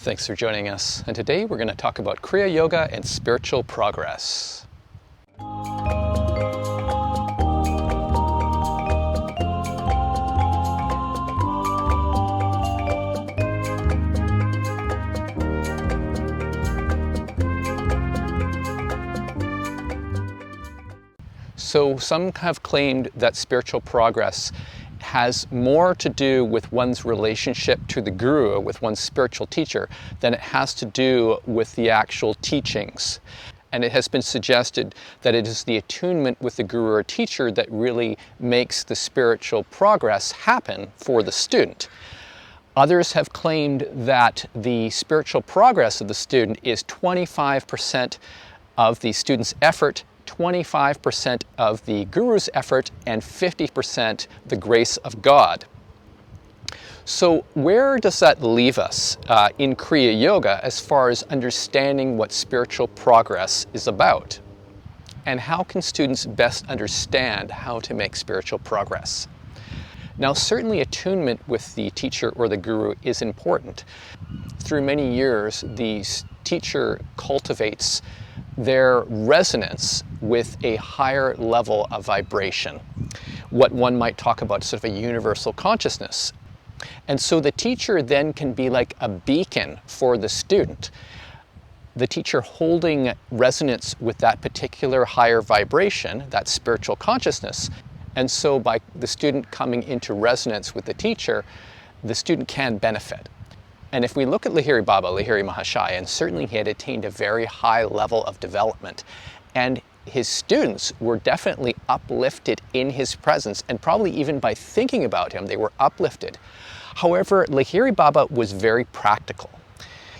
Thanks for joining us, and today we're going to talk about Kriya Yoga and spiritual progress. So some have claimed that spiritual progress has more to do with one's relationship to the guru, with one's spiritual teacher, than it has to do with the actual teachings. And it has been suggested that it is the attunement with the guru or teacher that really makes the spiritual progress happen for the student. Others have claimed that the spiritual progress of the student is 25% of the student's effort, 25% of the guru's effort, and 50% the grace of God. So where does that leave us in Kriya Yoga as far as understanding what spiritual progress is about? And how can students best understand how to make spiritual progress? Now, certainly attunement with the teacher or the guru is important. Through many years, the teacher cultivates their resonance with a higher level of vibration, what one might talk about sort of a universal consciousness. And so the teacher then can be like a beacon for the student. The teacher holding resonance with that particular higher vibration, that spiritual consciousness. And so by the student coming into resonance with the teacher, the student can benefit. And if we look at Lahiri Baba, Lahiri Mahashaya, and certainly he had attained a very high level of development, and his students were definitely uplifted in his presence, and probably even by thinking about him, they were uplifted. However, Lahiri Baba was very practical.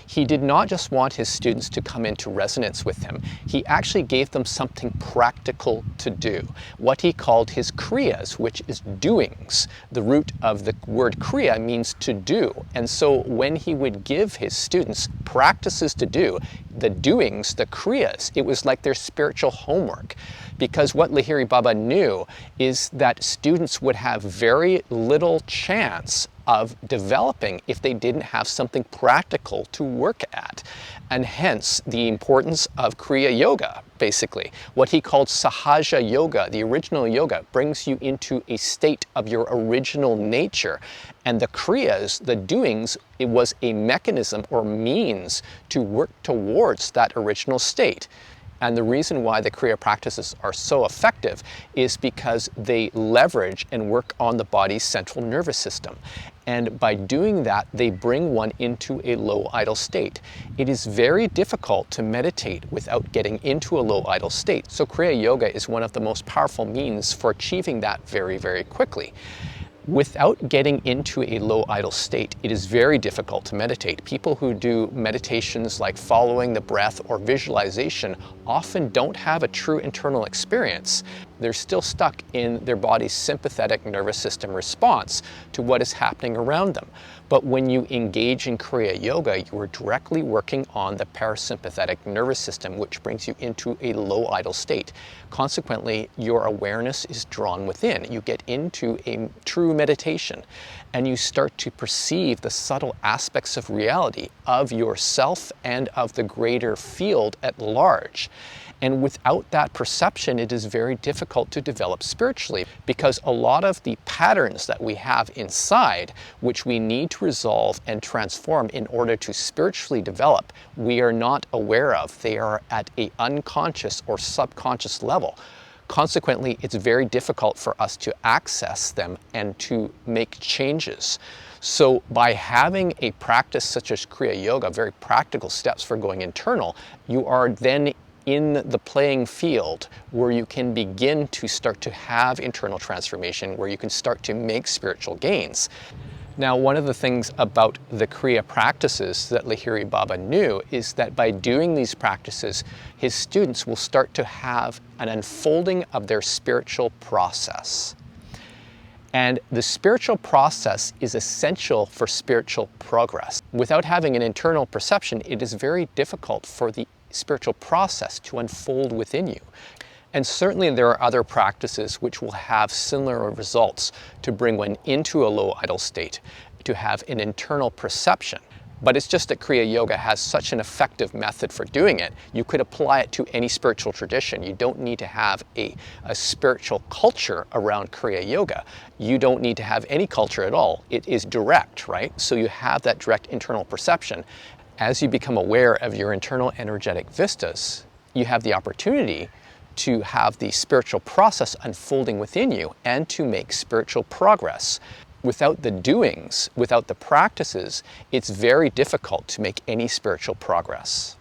He did not just want his students to come into resonance with him. He actually gave them something practical to do, what he called his kriyas, which is doings. The root of the word kriya means to do. And so when he would give his students practices to do, the doings, the kriyas, it was like their spiritual homework. Because what Lahiri Baba knew is that students would have very little chance of developing if they didn't have something practical to work at. And hence the importance of Kriya Yoga, basically. What he called Sahaja Yoga, the original yoga, brings you into a state of your original nature. And the Kriyas, the doings, it was a mechanism or means to work towards that original state. And the reason why the Kriya practices are so effective is because they leverage and work on the body's central nervous system. And by doing that, they bring one into a low idle state. It is very difficult to meditate without getting into a low idle state. So Kriya Yoga is one of the most powerful means for achieving that very, very quickly. Without getting into a low idle state, it is very difficult to meditate. People who do meditations like following the breath or visualization often don't have a true internal experience. They're still stuck in their body's sympathetic nervous system response to what is happening around them. But when you engage in Kriya Yoga, you are directly working on the parasympathetic nervous system, which brings you into a low idle state. Consequently, your awareness is drawn within. You get into a true meditation, and you start to perceive the subtle aspects of reality, of yourself and of the greater field at large. And without that perception, it is very difficult to develop spiritually, because a lot of the patterns that we have inside, which we need to resolve and transform in order to spiritually develop, we are not aware of. They are at an unconscious or subconscious level. Consequently, it's very difficult for us to access them and to make changes. So by having a practice such as Kriya Yoga, very practical steps for going internal, you are then in the playing field where you can begin to start to have internal transformation, where you can start to make spiritual gains. Now, one of the things about the Kriya practices that Lahiri Baba knew is that by doing these practices, his students will start to have an unfolding of their spiritual process. And the spiritual process is essential for spiritual progress. Without having an internal perception, it is very difficult for the spiritual process to unfold within you. And certainly there are other practices which will have similar results to bring one into a low idle state, to have an internal perception. But it's just that Kriya Yoga has such an effective method for doing it. You could apply it to any spiritual tradition. You don't need to have a spiritual culture around Kriya Yoga. You don't need to have any culture at all. It is direct, right? So you have that direct internal perception. As you become aware of your internal energetic vistas, you have the opportunity to have the spiritual process unfolding within you and to make spiritual progress. Without the doings, without the practices, it's very difficult to make any spiritual progress.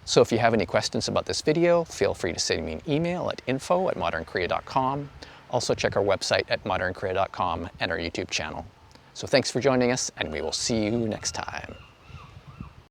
So if you have any questions about this video, feel free to send me an email at info@modernkriya.com. Also check our website at modernkriya.com and our YouTube channel. So thanks for joining us, and we will see you next time.